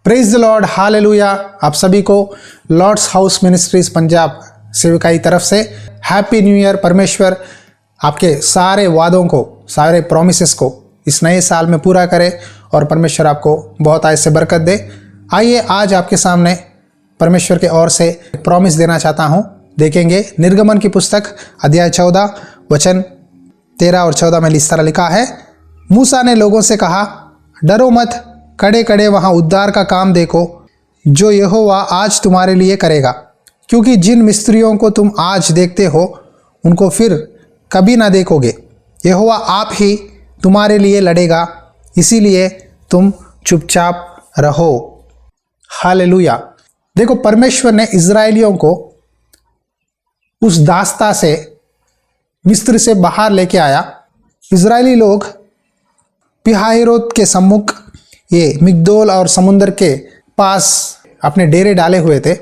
Praise the Lord, hallelujah. आप सभी को लॉर्ड्स हाउस मिनिस्ट्रीज पंजाब सेविका की तरफ से हैप्पी न्यू ईयर। परमेश्वर आपके सारे वादों को, सारे प्रॉमिसेस को इस नए साल में पूरा करे और परमेश्वर आपको बहुत आय से बरकत दे। आइए आज आपके सामने परमेश्वर के ओर से प्रॉमिस देना चाहता हूँ। देखेंगे निर्गमन की पुस्तक अध्याय 14 वचन 13 और 14 में इस तरह लिखा है। मूसा ने लोगों से कहा, डरो मत, कड़े कड़े वहाँ उद्धार का काम देखो जो यहोवा आज तुम्हारे लिए करेगा, क्योंकि जिन मिस्त्रियों को तुम आज देखते हो उनको फिर कभी ना देखोगे। यहोवा आप ही तुम्हारे लिए लड़ेगा, इसीलिए तुम चुपचाप रहो। हालेलुया। देखो, परमेश्वर ने इज़राइलियों को उस दास्ता से, मिस्र से बाहर लेके आया। इज़राइली लोग पिहाहिरोत के सम्मुख, ये मिग्दोल और समुंदर के पास अपने डेरे डाले हुए थे।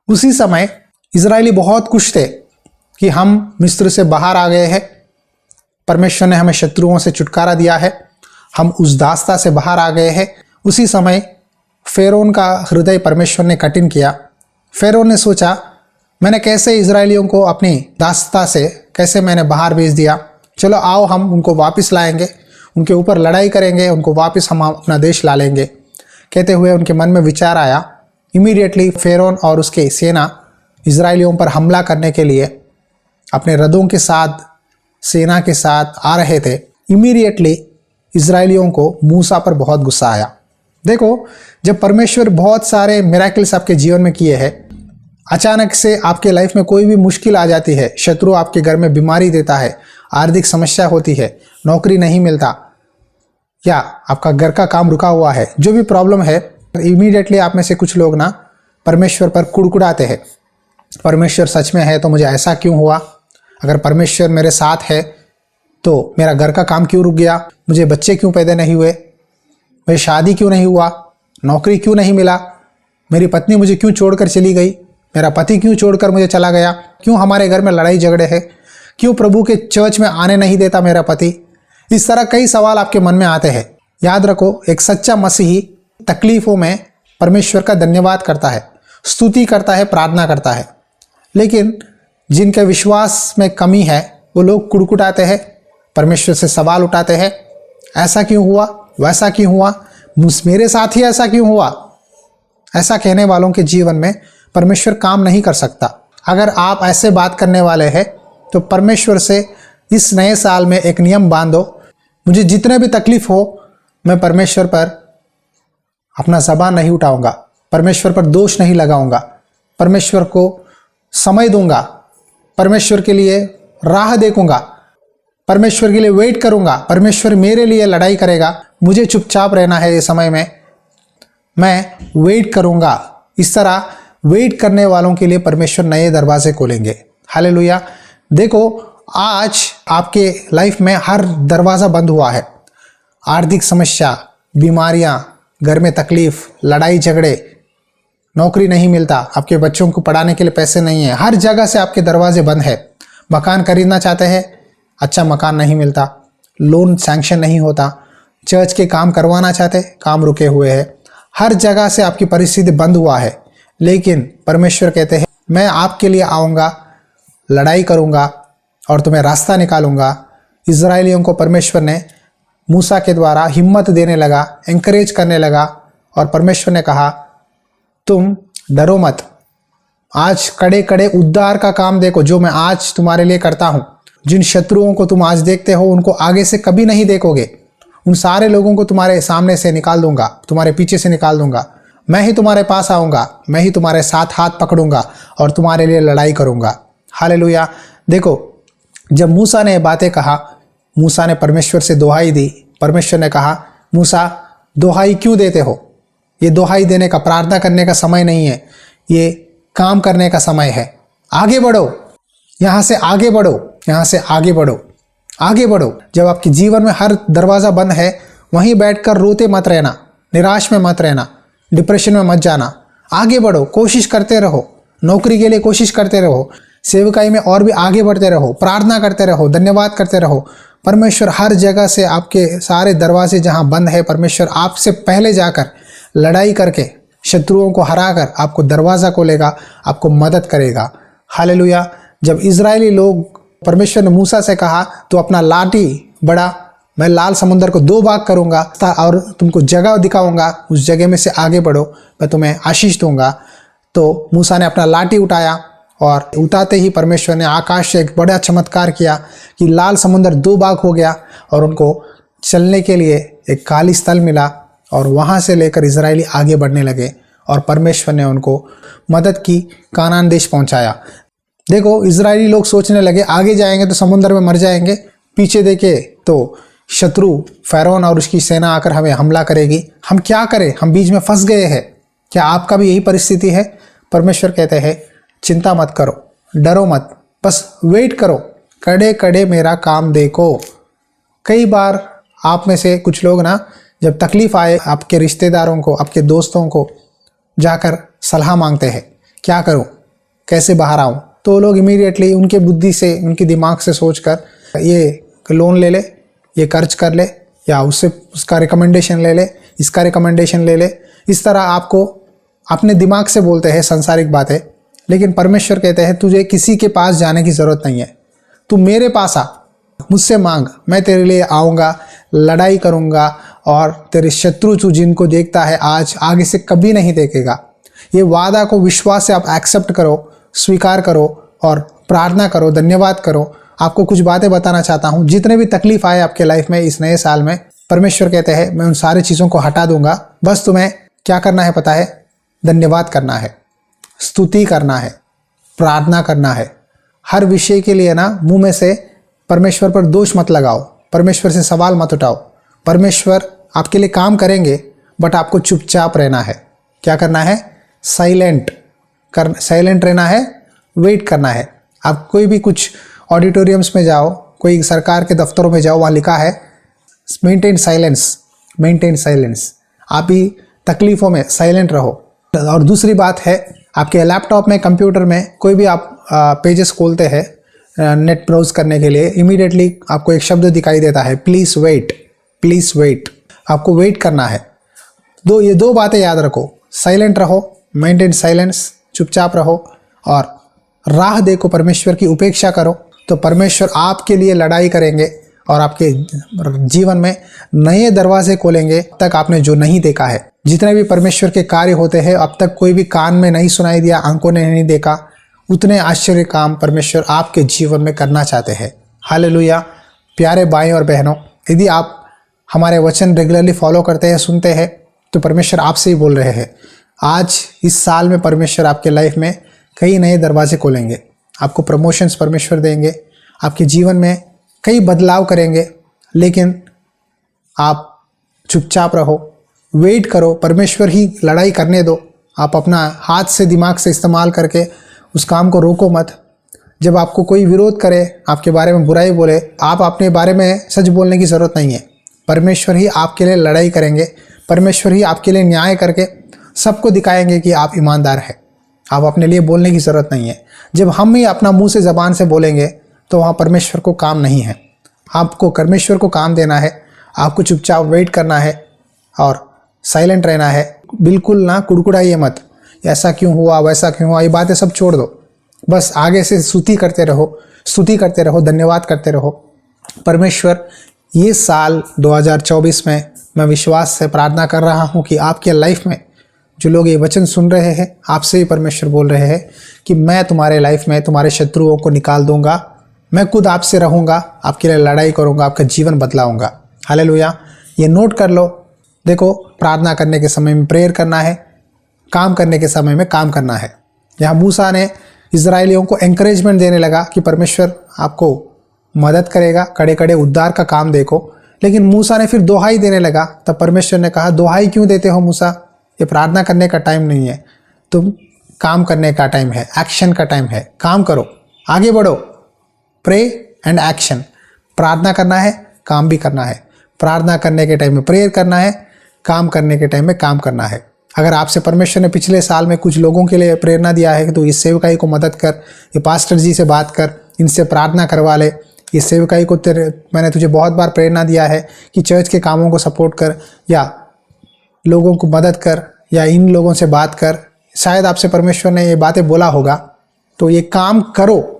उसी समय इज़राइली बहुत खुश थे कि हम मिस्र से बाहर आ गए हैं, परमेश्वर ने हमें शत्रुओं से छुटकारा दिया है, हम उस दास्ता से बाहर आ गए हैं। उसी समय फ़िरौन का हृदय परमेश्वर ने कठिन किया। फ़िरौन ने सोचा, मैंने कैसे इज़राइलियों को अपनी दास्ता से कैसे मैंने बाहर भेज दिया, चलो आओ हम उनको वापस लाएंगे, उनके ऊपर लड़ाई करेंगे, उनको वापस हम अपना देश ला लेंगे। कहते हुए उनके मन में विचार आया। इमीडिएटली फ़िरौन और उसकी सेना इज़राइलियों पर हमला करने के लिए अपने रथों के साथ, सेना के साथ आ रहे थे। इमीडिएटली इज़राइलियों को मूसा पर बहुत गुस्सा आया। देखो, जब परमेश्वर बहुत सारे मिरेकल्स आपके जीवन में किए हैं, अचानक से आपके लाइफ में कोई भी मुश्किल आ जाती है, शत्रु आपके घर में बीमारी देता है, आर्थिक समस्या होती है, नौकरी नहीं मिलता, या आपका घर का काम रुका हुआ है, जो भी प्रॉब्लम है, इमीडिएटली आप में से कुछ लोग ना परमेश्वर पर कुड़कुड़ाते हैं। परमेश्वर सच में है तो मुझे ऐसा क्यों हुआ? अगर परमेश्वर मेरे साथ है तो मेरा घर का काम क्यों रुक गया? मुझे बच्चे क्यों पैदा नहीं हुए? मेरी शादी क्यों नहीं हुआ? नौकरी क्यों नहीं मिला? मेरी पत्नी मुझे क्यों छोड़कर चली गई? मेरा पति क्यों छोड़कर मुझे चला गया? क्यों हमारे घर में लड़ाई झगड़े हैं? क्यों प्रभु के चर्च में आने नहीं देता मेरा पति? इस तरह कई सवाल आपके मन में आते हैं। याद रखो, एक सच्चा मसीही तकलीफ़ों में परमेश्वर का धन्यवाद करता है, स्तुति करता है, प्रार्थना करता है। लेकिन जिनके विश्वास में कमी है वो लोग कुड़कुटाते हैं, परमेश्वर से सवाल उठाते हैं, ऐसा क्यों हुआ, वैसा क्यों हुआ, मेरे साथ ही ऐसा क्यों हुआ? ऐसा कहने वालों के जीवन में परमेश्वर काम नहीं कर सकता। अगर आप ऐसे बात करने वाले हैं तो परमेश्वर से इस नए साल में एक नियम बांधो, मुझे जितने भी तकलीफ हो मैं परमेश्वर पर अपना ज़बान नहीं उठाऊंगा, परमेश्वर पर दोष नहीं लगाऊंगा, परमेश्वर को समय दूंगा, परमेश्वर के लिए राह देखूंगा, परमेश्वर के लिए वेट करूंगा, परमेश्वर मेरे लिए लड़ाई करेगा, मुझे चुपचाप रहना है। ये समय में मैं वेट करूंगा। इस तरह वेट करने वालों के लिए परमेश्वर नए दरवाजे खोलेंगे। हालेलुया। देखो, आज आपके लाइफ में हर दरवाज़ा बंद हुआ है। आर्थिक समस्या, बीमारियां, घर में तकलीफ, लड़ाई झगड़े, नौकरी नहीं मिलता, आपके बच्चों को पढ़ाने के लिए पैसे नहीं है, हर जगह से आपके दरवाजे बंद है। मकान खरीदना चाहते हैं, अच्छा मकान नहीं मिलता, लोन सैंक्शन नहीं होता, चर्च के काम करवाना चाहते, काम रुके हुए हैं, हर जगह से आपकी परिस्थिति बंद हुआ है। लेकिन परमेश्वर कहते हैं, मैं आपके लिए आऊँगा, लड़ाई करूँगा और तुम्हें रास्ता निकालूंगा। इज़राइलियों को परमेश्वर ने मूसा के द्वारा हिम्मत देने लगा, एंकरेज करने लगा, और परमेश्वर ने कहा, तुम डरो मत, आज कड़े कड़े उद्धार का काम देखो जो मैं आज तुम्हारे लिए करता हूँ। जिन शत्रुओं को तुम आज देखते हो उनको आगे से कभी नहीं देखोगे। उन सारे लोगों को तुम्हारे सामने से निकाल दूंगा, तुम्हारे पीछे से निकाल दूंगा। मैं ही तुम्हारे पास आऊँगा, मैं ही तुम्हारे साथ हाथ पकड़ूंगा और तुम्हारे लिए लड़ाई करूँगा। हालेलुया। देखो, जब मूसा ने ये बातें कहा, मूसा ने परमेश्वर से दुहाई दी। परमेश्वर ने कहा, मूसा दुहाई क्यों देते हो? ये दुहाई देने का, प्रार्थना करने का समय नहीं है, ये काम करने का समय है। आगे बढ़ो, यहाँ से आगे बढ़ो, यहाँ से आगे बढ़ो, आगे बढ़ो। जब आपके जीवन में हर दरवाज़ा बंद है, वहीं बैठकर रोते मत रहना, निराश में मत रहना, डिप्रेशन में मत जाना। आगे बढ़ो, कोशिश करते रहो, नौकरी के लिए कोशिश करते रहो, सेवकाई में और भी आगे बढ़ते रहो, प्रार्थना करते रहो, धन्यवाद करते रहो। परमेश्वर हर जगह से आपके सारे दरवाजे जहाँ बंद है, परमेश्वर आपसे पहले जाकर लड़ाई करके शत्रुओं को हराकर आपको दरवाज़ा खोलेगा, आपको मदद करेगा। हालेलुया। जब इजरायली लोग, परमेश्वर ने मूसा से कहा तो अपना लाठी बड़ा, मैं लाल समुद्र को 2 भाग करूंगा और तुमको जगह दिखाऊंगा, उस जगह में से आगे बढ़ो, मैं तुम्हें आशीष दूंगा। तो मूसा ने अपना लाठी उठाया और उठाते ही परमेश्वर ने आकाश से एक बड़ा चमत्कार किया कि लाल समुद्र 2 भाग हो गया और उनको चलने के लिए एक खाली स्थल मिला और वहाँ से लेकर इजरायली आगे बढ़ने लगे और परमेश्वर ने उनको मदद की, कानान देश पहुँचाया। देखो, इजरायली लोग सोचने लगे आगे जाएंगे तो समुद्र में मर जाएंगे, पीछे देखे तो शत्रु फ़िरौन और उसकी सेना आकर हमें हमला करेगी, हम क्या करें, हम बीच में फंस गए हैं। क्या आपका भी यही परिस्थिति है? परमेश्वर कहते हैं चिंता मत करो, डरो मत, बस वेट करो, कड़े कड़े मेरा काम देखो। कई बार आप में से कुछ लोग ना, जब तकलीफ आए आपके रिश्तेदारों को, आपके दोस्तों को जाकर सलाह मांगते हैं, क्या करूं, कैसे बाहर आऊं, तो लोग इमीडिएटली उनके बुद्धि से, उनके दिमाग से सोचकर ये लोन ले ले, ये कर्ज कर ले, या उसका रिकमेंडेशन ले ले, इसका रिकमेंडेशन ले ले, इस तरह आपको अपने दिमाग से बोलते हैं सांसारिक बातें। लेकिन परमेश्वर कहते हैं तुझे किसी के पास जाने की ज़रूरत नहीं है, तू मेरे पास आ, मुझसे मांग, मैं तेरे लिए आऊँगा, लड़ाई करूँगा और तेरे शत्रु तू जिनको देखता है आज, आगे से कभी नहीं देखेगा। ये वादा को विश्वास से आप एक्सेप्ट करो, स्वीकार करो और प्रार्थना करो, धन्यवाद करो। आपको कुछ बातें बताना चाहता हूँ, जितने भी तकलीफ आए आपके लाइफ में इस नए साल में, परमेश्वर कहते हैं मैं उन सारी चीज़ों को हटा दूंगा। बस तुम्हें क्या करना है पता है? धन्यवाद करना है, स्तुति करना है, प्रार्थना करना है। हर विषय के लिए ना मुंह में से परमेश्वर पर दोष मत लगाओ, परमेश्वर से सवाल मत उठाओ। परमेश्वर आपके लिए काम करेंगे, बट आपको चुपचाप रहना है। क्या करना है? साइलेंट रहना है, वेट करना है। आप कोई भी कुछ ऑडिटोरियम्स में जाओ, कोई सरकार के दफ्तरों में जाओ, वहाँ लिखा है मेंटेन साइलेंस। आप भी तकलीफ़ों में साइलेंट रहो। और दूसरी बात है, आपके लैपटॉप में, कंप्यूटर में कोई भी आप पेजेस खोलते हैं नेट ब्राउज करने के लिए, इमीडिएटली आपको एक शब्द दिखाई देता है, प्लीज़ वेट। आपको वेट करना है। ये 2 बातें याद रखो, साइलेंट रहो, मेंटेन साइलेंस, चुपचाप रहो और राह देखो, परमेश्वर की उपेक्षा करो, तो परमेश्वर आपके लिए लड़ाई करेंगे और आपके जीवन में नए दरवाजे खोलेंगे अब तक आपने जो नहीं देखा है। जितने भी परमेश्वर के कार्य होते हैं अब तक कोई भी कान में नहीं सुनाई दिया, आंखों ने नहीं देखा, उतने आश्चर्य काम परमेश्वर आपके जीवन में करना चाहते हैं। हालेलुया। प्यारे भाई और बहनों, यदि आप हमारे वचन रेगुलरली फॉलो करते हैं, सुनते हैं, तो परमेश्वर आपसे ही बोल रहे हैं। आज इस साल में परमेश्वर आपके लाइफ में कई नए दरवाजे खोलेंगे, आपको प्रमोशंस परमेश्वर देंगे, आपके जीवन में कई बदलाव करेंगे। लेकिन आप चुपचाप रहो, वेट करो, परमेश्वर ही लड़ाई करने दो। आप अपना हाथ से, दिमाग से इस्तेमाल करके उस काम को रोको मत। जब आपको कोई विरोध करे, आपके बारे में बुराई बोले, आप अपने बारे में सच बोलने की ज़रूरत नहीं है। परमेश्वर ही आपके लिए लड़ाई करेंगे, परमेश्वर ही आपके लिए न्याय करके सबको दिखाएंगे कि आप ईमानदार हैं। आप अपने लिए बोलने की ज़रूरत नहीं है। जब हम ही अपना मुंह से, ज़बान से बोलेंगे तो वहाँ परमेश्वर को काम नहीं है। आपको परमेश्वर को काम देना है, आपको चुपचाप वेट करना है और साइलेंट रहना है। बिल्कुल ना कुड़कुड़ाइए मत, ऐसा क्यों हुआ, वैसा क्यों हुआ, ये बातें सब छोड़ दो। बस आगे से स्तुति करते रहो, धन्यवाद करते रहो। परमेश्वर ये साल 2024 में मैं विश्वास से प्रार्थना कर रहा हूँ कि आपके लाइफ में जो लोग ये वचन सुन रहे हैं, आपसे ही परमेश्वर बोल रहे हैं कि मैं तुम्हारे लाइफ में तुम्हारे शत्रुओं को निकाल दूंगा, मैं खुद आपसे रहूँगा, आपके लिए लड़ाई करूँगा, आपका जीवन बदलाऊँगा। हालेलुया। ये नोट कर लो। देखो, प्रार्थना करने के समय में प्रेयर करना है, काम करने के समय में काम करना है। यहाँ मूसा ने इजरायलियों को एंकरेजमेंट देने लगा कि परमेश्वर आपको मदद करेगा, कड़े कड़े उद्धार का काम देखो। लेकिन मूसा ने फिर दोहाई देने लगा, तब परमेश्वर ने कहा, दोहाई क्यों देते हो मूसा, ये प्रार्थना करने का टाइम नहीं है, तुम काम करने का टाइम है, एक्शन का टाइम है। काम करो, आगे बढ़ो। Pray and action. प्रार्थना करना है, काम भी करना है। प्रार्थना करने के टाइम में प्रेयर करना है, काम करने के टाइम में काम करना है। अगर आपसे परमेश्वर ने पिछले साल में कुछ लोगों के लिए प्रेरणा दिया है तो इस सेवकाई को मदद कर, ये पास्टर जी से बात कर, इनसे प्रार्थना करवा ले। इस सेवकाई को मैंने तुझे बहुत बार प्रेरणा दिया है कि चर्च के कामों को सपोर्ट कर या लोगों को मदद कर या इन लोगों से बात कर, शायद आपसे परमेश्वर ने ये बातें बोला होगा, तो ये काम करो,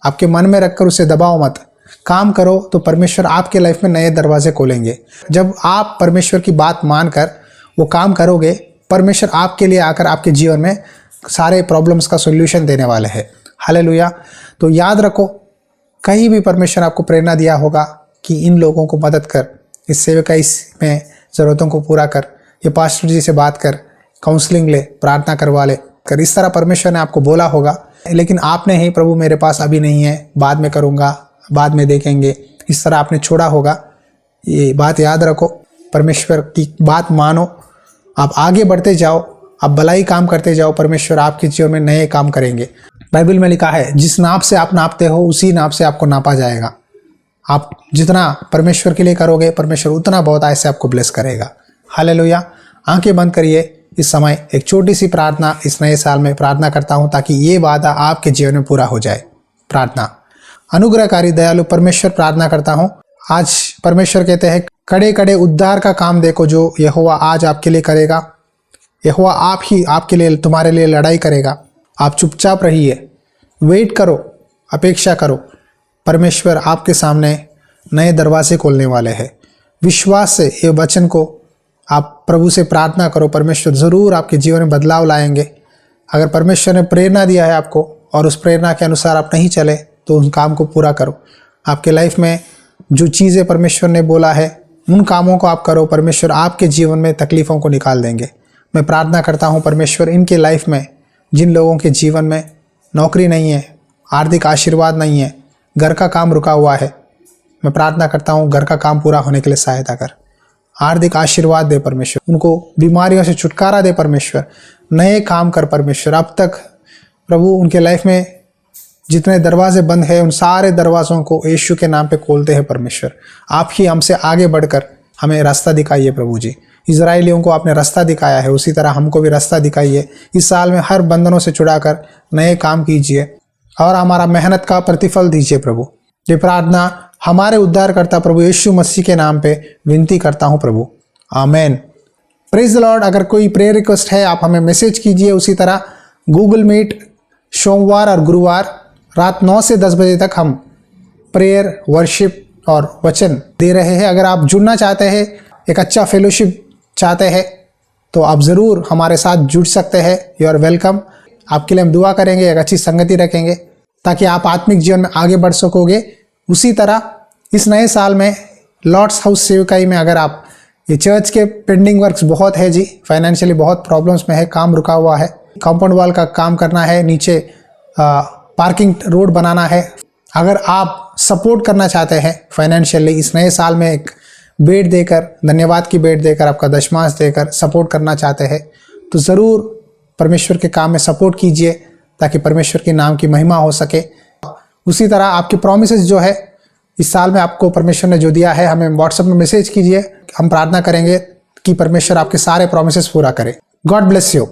आपके मन में रखकर उसे दबाओ मत, काम करो तो परमेश्वर आपके लाइफ में नए दरवाजे खोलेंगे। जब आप परमेश्वर की बात मानकर वो काम करोगे, परमेश्वर आपके लिए आकर आपके जीवन में सारे प्रॉब्लम्स का सॉल्यूशन देने वाले हैं। हालेलुया। तो याद रखो, कहीं भी परमेश्वर आपको प्रेरणा दिया होगा कि इन लोगों को मदद कर, इस सेवकाई में ज़रूरतों को पूरा कर, ये पास्टर जी से बात कर, काउंसलिंग ले, प्रार्थना करवा ले कर, इस तरह परमेश्वर ने आपको बोला होगा, लेकिन आपने ही प्रभु मेरे पास अभी नहीं है, बाद में करूँगा, बाद में देखेंगे, इस तरह आपने छोड़ा होगा। ये बात याद रखो, परमेश्वर की बात मानो, आप आगे बढ़ते जाओ, आप भलाई काम करते जाओ, परमेश्वर आपके जीवन में नए काम करेंगे। बाइबल में लिखा है, जिस नाप से आप नापते हो उसी नाप से आपको नापा जाएगा। आप जितना परमेश्वर के लिए करोगे, परमेश्वर उतना बहुत ऐसे आपको ब्लेस करेगा। हालेलुया। आंखें बंद करिए। इस समय एक छोटी सी प्रार्थना इस नए साल में प्रार्थना करता हूं ताकि ये वादा आपके जीवन में पूरा हो जाए। प्रार्थना। अनुग्रहकारी दयालु परमेश्वर, प्रार्थना करता हूं, आज परमेश्वर कहते हैं, कड़े कड़े उद्धार का काम देखो जो यहोवा आज आपके लिए करेगा। यहोवा आप ही आपके लिए, तुम्हारे लिए लड़ाई करेगा। आप चुपचाप रहिए, वेट करो, अपेक्षा करो। परमेश्वर आपके सामने नए दरवाजे खोलने वाले हैं। विश्वास से ये वचन को आप प्रभु से प्रार्थना करो, परमेश्वर ज़रूर आपके जीवन में बदलाव लाएंगे। अगर परमेश्वर ने प्रेरणा दिया है आपको और उस प्रेरणा के अनुसार आप नहीं चले तो उन काम को पूरा करो। आपके लाइफ में जो चीज़ें परमेश्वर ने बोला है उन कामों को आप करो, परमेश्वर आपके जीवन में तकलीफ़ों को निकाल देंगे। मैं प्रार्थना करता हूँ परमेश्वर, इनके लाइफ में जिन लोगों के जीवन में नौकरी नहीं है, आर्थिक आशीर्वाद नहीं है, घर का काम रुका हुआ है, मैं प्रार्थना करता हूँ घर का काम पूरा होने के लिए सहायता कर, आर्थिक आशीर्वाद दे परमेश्वर, उनको बीमारियों से छुटकारा दे परमेश्वर, नए काम कर परमेश्वर। अब तक प्रभु उनके लाइफ में जितने दरवाजे बंद हैं उन सारे दरवाज़ों को यीशु के नाम पे खोलते हैं परमेश्वर। आप ही हमसे आगे बढ़कर हमें रास्ता दिखाइए प्रभु जी। इजराइलियों को आपने रास्ता दिखाया है, उसी तरह हमको भी रास्ता दिखाइए। इस साल में हर बंधनों से छुड़ाकर नए काम कीजिए और हमारा मेहनत का प्रतिफल दीजिए प्रभु। ये प्रार्थना हमारे उद्धारकर्ता प्रभु यीशु मसीह के नाम पे विनती करता हूँ प्रभु, आमेन। Praise the lord. अगर कोई प्रेयर रिक्वेस्ट है आप हमें मैसेज कीजिए। उसी तरह गूगल मीट सोमवार और गुरुवार रात 9 से 10 बजे तक हम प्रेयर, वर्शिप और वचन दे रहे हैं। अगर आप जुड़ना चाहते हैं, एक अच्छा फेलोशिप चाहते हैं, तो आप ज़रूर हमारे साथ जुड़ सकते हैं। You are welcome. आपके लिए हम दुआ करेंगे, एक अच्छी संगति रखेंगे ताकि आप आत्मिक जीवन में आगे बढ़ सकोगे। उसी तरह इस नए साल में लॉर्ड्स हाउस सेवकाई में अगर आप, ये चर्च के पेंडिंग वर्क्स बहुत है जी, फाइनेंशियली बहुत प्रॉब्लम्स में है, काम रुका हुआ है, कंपाउंड वॉल का काम करना है, नीचे पार्किंग रोड बनाना है। अगर आप सपोर्ट करना चाहते हैं फाइनेंशियली, इस नए साल में एक बेट देकर, धन्यवाद की बेट देकर, आपका दशमांश देकर सपोर्ट करना चाहते हैं, तो ज़रूर परमेश्वर के काम में सपोर्ट कीजिए ताकि परमेश्वर के नाम की महिमा हो सके। उसी तरह आपकी प्रॉमिसेस जो है इस साल में आपको परमेश्वर ने जो दिया है, हमें व्हाट्सएप में मैसेज कीजिए। हम प्रार्थना करेंगे कि परमेश्वर आपके सारे प्रॉमिसेस पूरा करे। God bless you.